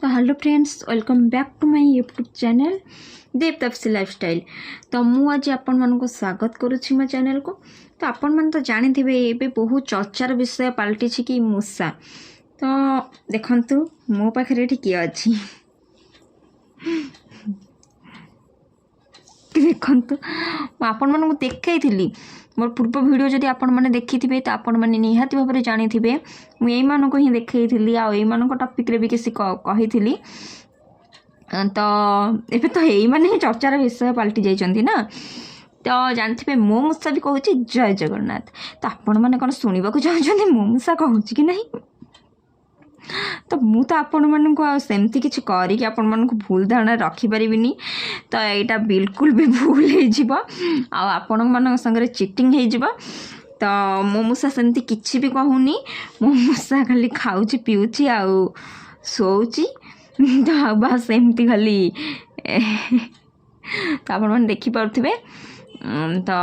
तो hello friends, welcome back to my YouTube channel Dev Tapsi lifestyle. तो मु आज आपण मानको स्वागत करुछि मो चैनल को। तो आपण मन तो जानि थिबे एबे बहुत चर्चार विषय पलटि छि कि मूषा। तो देखंतु मो पाखरे एठी किए अछि देखंतु आपण मानको देखैथिली मोर पूर्व वीडियो जदि आपण माने देखिथिबे तो आपण माने निहाती भाबरे जानिथिबे मु एई मानको ही देखैथिली आ एई मानको टॉपिक रे भी किसी कहिथिली। तो एबे तो एई माने ही चर्चार विषय पलटि जाइछंती ना। तो जानथिबे मो मूषा भी कहूची जय जगन्नाथ। तो आपण माने कोन सुनिबाकू चाहछंती मो मूषा कहूची कि नहीं? तो मु तो आपण मानक सेमती किसी करिक आपण मानक भूल धारणा रखी परिबिनी। तो यहाँ बिल्कुल भी भूल हो आपण मान संगे चिटिंग हो। तो मो मूषा सेमती किसी भी कहूनी। मो मूषा खाली खाऊची पीऊची आउ सोची। तो बस एमती खाली तो आपण मैंने देखी पारे। तो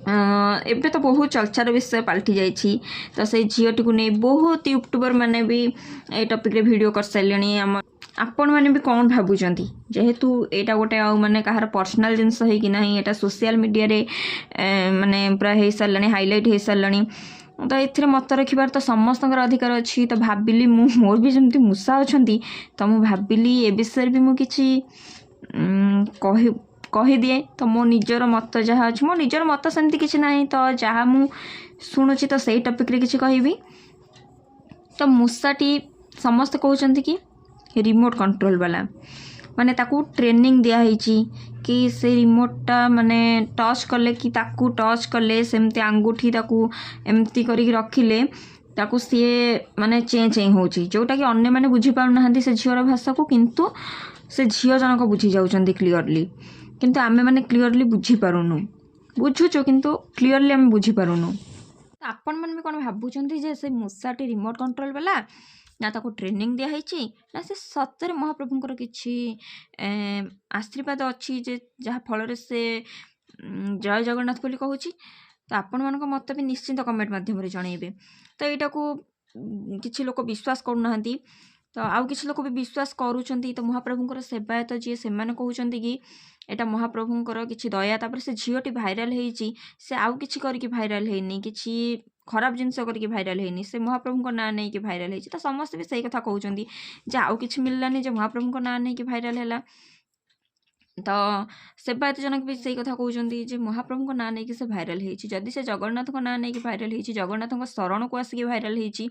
एबे तो बहुत चर्चार विषय पलटि जाइछि। तो से झीटी को नहीं बहुत यूट्यूबर मैंने भी ए टॉपिक रे वीडियो कर सारे। आपण मैंने भी कौन भावुंट जेहेतु यहाँ गोटे माने कहार पर्सनाल जिनस है कि नहीं, यहाँ सोशल मीडिया रे माने पूरा हो सारे हाइलाइट हो सारे। तो ये मत रखार तो समस्त अधिकार अच्छी। तो भाविली मोर भी जमी मूषा अच्छा। तो मुझे भाविली ए विषय भी मुझे कहीदिए। तो मो निजर मत जहाँ अच्छी मो निजर मत सेमती किसी ना। तो जहाँ मु शुणुची तो सही टॉपिक रे किसी कहबी। तो मूषाटी समस्त कहते कि रिमोट कंट्रोल वाला माने ताकू ट्रेनिंग दिया कि से रिमोटटा माने टच कले कि ताकू टच कले सेमती आंगुठी ताकू एमती करिक रखिले ताकू सी माने चें चें होची, जोटा कि अन्य माने बुझी पाउ नाहंती से झीवर भाषा को। किंतु से झील जनक बुझी जाउचंदी क्लियरली, किंतु आमे माने क्लियरली बुझी पारुनु। बुझुचो किंतु क्लियरली आमे बुझी पारुनु। आपण मन भी कोन भाबुचंती जे से मूषाटी रिमोट कंट्रोल वाला ना ताको ट्रेनिंग दिया ना से सतरे महाप्रभुंकर किछि आशीर्वाद अच्छी जे जहाँ फल से जय जगन्नाथ बोली कहूची। तो आपण मानक मत भी निश्चिंत कमेंट माध्यम जनइबे। तो यहाँ को किछि लोक विश्वास करूना। तो आउ किछि लोक भी विश्वास करूछंती। तो महाप्रभुंकर सेवायत जी से कहउछंती कि एटा महाप्रभुंकर किछि दया। तापर से झीटी भाइराल होईची से आउ किछि करके भाइराल होइनी, किछि खराब जिनस करके भाइराल होइनी, से महाप्रभुंकर ना नहीं कि भाइराल होईची। तो समस्त भी सही कथा कहउछंती जे आउ किछि मिललानी जे महाप्रभुंकर ना नहीं कि भाइराल हैला। तो सेवायत जनक भी सही कथा कहउछंती जे महाप्रभुंकर ना नहीं कि से भाइराल होईची। जदि से जगन्नाथ को ना नहीं कि भाइराल होईची, जगन्नाथ शरण को आसिक भाइराल होईची।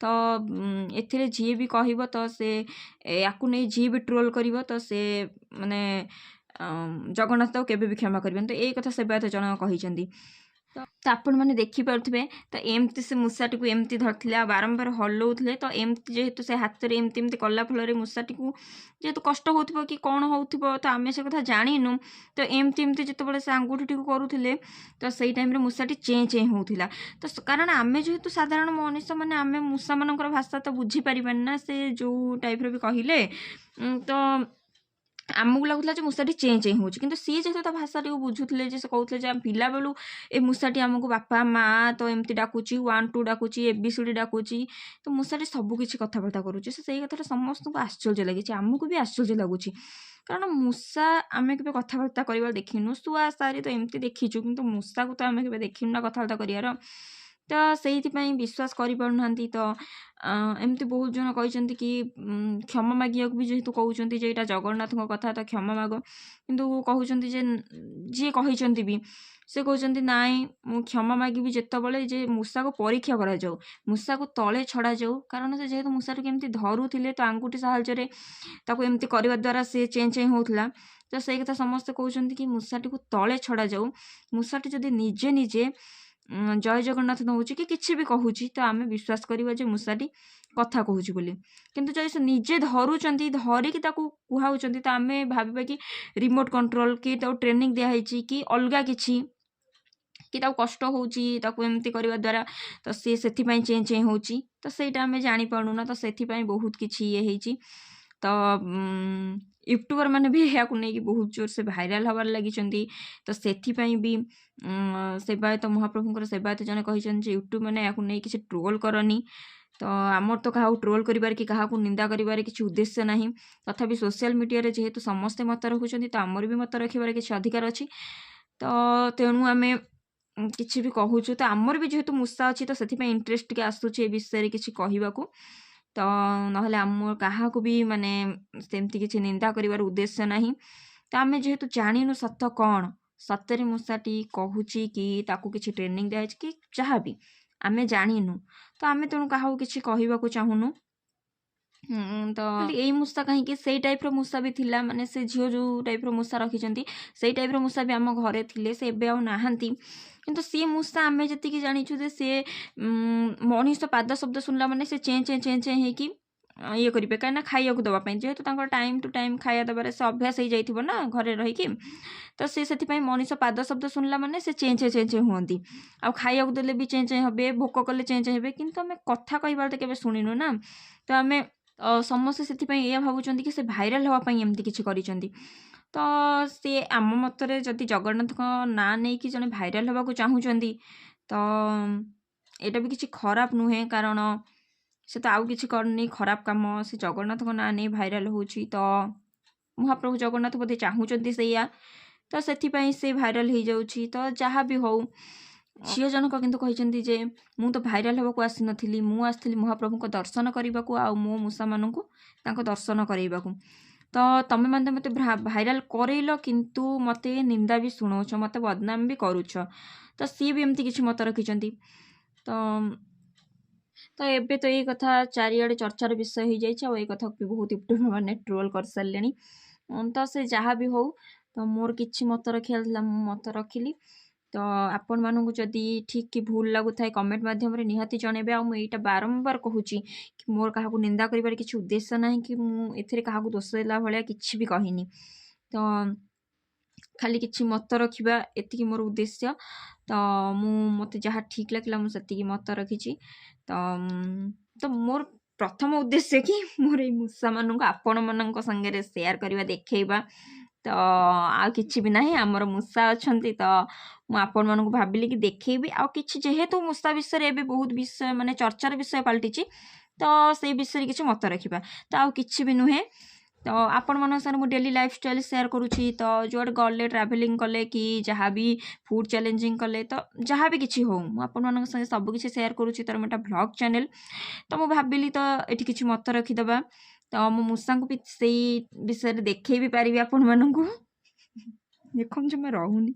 तो एथिरे जी भी कहब तो से याकू नहीं जी भी ट्रोल करिवो तो से माने जगन्नाथ तो केबे भी क्षमा करिबन। तो यही कथा सेवायत जन कहिसेंती। तो आपण मैंने देखिपे। तो एमती से मूषाटी को एमती धरते बारंबार हल्लौले। तो एमती जेहेतु से हाथ में एमती एमती कला फल मूषाटी को जेहेतु कष्ट हो कि कौन हो, तो आम से कथा जाणीनु। तो एमती एमती जिते से आंगुठी को करुले तो सही टाइम मूषाटी चें चें होता। तो कारण आम जेहेतु साधारण मनुष्य मैंने आम मूषा मान भाषा तो बुझीपारानी ना, से जो टाइप भी कहले। तो आमको लगुला मूषाटी चें चें हो, कि सी जेहतु भाषाटी को बुझुले से कहते पिला बेलू ए मूषाटी आमको बापा माँ तो एमती डाकुची 1 2 डाकुची ABCD डाकुची। तो मूषाटी सबकि कथबार्ता करुचे। से कथा समस्त को आश्चर्य लगी, आमको भी आश्चर्य लगुच। कारण मूषा आम के कथबार्ता कर देखिनु, शुआ सारी तो एमती देखीचु, किंतु मूषा को तो आम के देखिनु ना कथबार्ता कर। तो से विश्वास करें। तो एमती बहुत जन कहते कि क्षमा मागिया भी जेहेतु कहते जे यहाँ जगन्नाथ कथा तो क्षमा माग, किंतु कहते जे जी कहते भी से कहते नाई मु क्षमा मागिबी जेतबले जे मूषा को परीक्षा करा जाऊ, मूषा को तले छड़ा जाऊ। कारण से जेहेतु मूषा केमती धरुले तो आंगुठी साहाय्य ताको एमती करने द्वारा से चें चें होता। तो सही कथा समस्त कहते कि मूषाटी को तले छड़ा जाऊ। मूषाटी जदि निजे निजे जय जगन्नाथ नौची कि किसी भी कहूची तो आम विश्वास करवा जे मूषाटी कथा कहूची बोली। किंतु जब से निजे धरुचंती धरिकी ताकू कुहाउचंती तो आम भाविबा कि रिमोट कंट्रोल कि ताकू ट्रेनिंग दिया है कि अलगा किछि कि ताकू कष्ट होउची ताकू एमती करवा द्वारा तो सी से चें चें होउची। तो सेटा आम जानी पारुना। तो से बहुत किछि ये हेची। तो यूट्यूबर मैंने भी यहाँ नहीं बहुत जोर से भाइराल हबार लगी। तो से भी सेवायत महाप्रभुंकर सेवायत जन कहते यूट्यूब मैंने यहाँ नहीं किसी ट्रोल करनी। तो आमर तो क्या ट्रोल करिबार कि क्या निंदा करिबार किसी उद्देश्य नहीं तथापि सोशल मीडिया जेहेतु समस्ते मत रखुଛନ୍ତି तो आमर भी मत रखिबार किसी अधिकार अच्छी तो तेणु आम किसी भी कहूँ तो आमर भी जेहेतु मूषा अच्छी तो से इंटरेस्ट के आसूँ विषय किसी कहवाकू तो नहले आम क्या भी माने सेमती किसी निंदा करिबार उद्देश्य नहीं तो आम जेहेतु जानिनु सत कौन सतरे मूषाटी कहूँ कि ताकू किसी ट्रेनिंग दिया कि जहाँ भी आम जानिनु तो आम तेणु क्या किसी कहवाकू चाहूनु तो यही मूषा कहीं से टाइप मूषा भी थिला माने से झील जो टाइप मूषा रखिंट से टाइप मूषा भी आम घरे थे से एवं नहांती किंतु सी मूषा आम जी जाचु जे सी मनीष पाद शब्द शुणला मैंने से चें चें चें चें होगी ये करेंगे कहीं खाइबा देवाई जेहेतु टाइम टू टाइम खाया देवार से अभ्यास हो जाइए ना घरे रहीकि तो सी से मनीष पाद शब्द शुणला मैंने से चें चें चें चें हुंती आ खाइबा देले भी चें चें हे भोक कले चें चें हे कि आम कथा कहबार तो केवे शुणिनु ना तो आम समस्ते से यह भावुं कि से भाइराल हाँपाई एमती किसी करिसेंती तो सी आम मतरे जदि जगन्नाथ ना नहीं कि जड़े भाइराल हाँको चाहूँगी तो यहाँ भी किसी खराब नुहे कारण से तो आउ किसी करनी खराब कम से जगन्नाथ ना नहीं भाइराल होची तो महाप्रभु जगन्नाथ बोधे चाहूँगी से तो से भाइराल हो जाऊँगी तो जहाँ भी हो झील जनक किंतु कहते जे मु तो भाइराल हाँको आसी नी मुझे महाप्रभु को दर्शन करने को आ मो मूषा मान दर्शन करने को तो तमें मैंने मत भाइराल करैल किंतु मत निंदा भी शुणाऊच मत बदनाम भी करुच तो सी भी एमती किसी मत रखिंट तो एबे तो ये कथा चारिआडे चर्चार विषय हो जाए ये कथा भी बहुत यूट्यूबर मैंने ट्रोल कर सारे तो से जहाँ भी हो तो मोर किसी मत रखा मत रखिली तो आपण मानू जदि ठीक कि भूल लगुए कमेंट मध्यम निहाती जनइबे आईटा बारंबार कहूँ कि मोर क्या निंदा करिबार किसी उद्देश्य ना कि मुझे क्या दोष देला भाया किसी भी कहनी तो खाली किसी मत रखा एति मोर उद्देश्य तो मत जहाँ ठीक लगे मुझे मत रखी तो मोर प्रथम उद्देश्य कि मोर मूषा मान आपण मान संगे सेयार करवा देखा तो आ किछि भी नहीं आमर मूषा अच्छा तो मुझे मानक भाविली कि देखी आउ कि जेहेतु मूषा विषय एवं बहुत विषय माने चर्चार विषय पलटि तो से विषय किसी मत रखा तो आउ किछि भी नुहे तो आपण मन साथ मुझे डेली लाइफ स्टाइल शेयर करुँची तो जो गले ट्राभेलिंग कले कि जहाँ भी फूड चैलेंजिंग कले तो जहाँ भी किसी हो आपण मान संगे सब किसी शेयर करुँची तर मोटा ब्लॉग चैनल तो मुझे भाविली तो ये किसी मत रखीदबा तो मो मूषा को भी से विषय देखे भी पारि आपण मानू देखो जमा रहुनी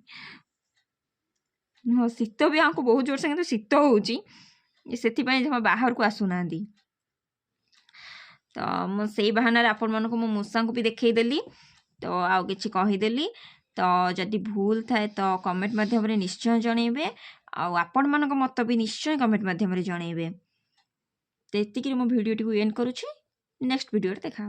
हाँ शीत भी आपको बहुत जोर से शीत होची से जमा बाहर को आसुना तो मुझे बाहाना आपण मानक मो मूषा को भी देखईदेली तो आउ किछि कहीदेली तो जदि भूल थाए तो कमेंट मध्यम निश्चय जनइबे आपण मानक मत भी निश्चय कमेंट मध्यम जनइबे तो एतिक मो भिडियोटी को एंड करुछि नेक्स्ट वीडियो देखा।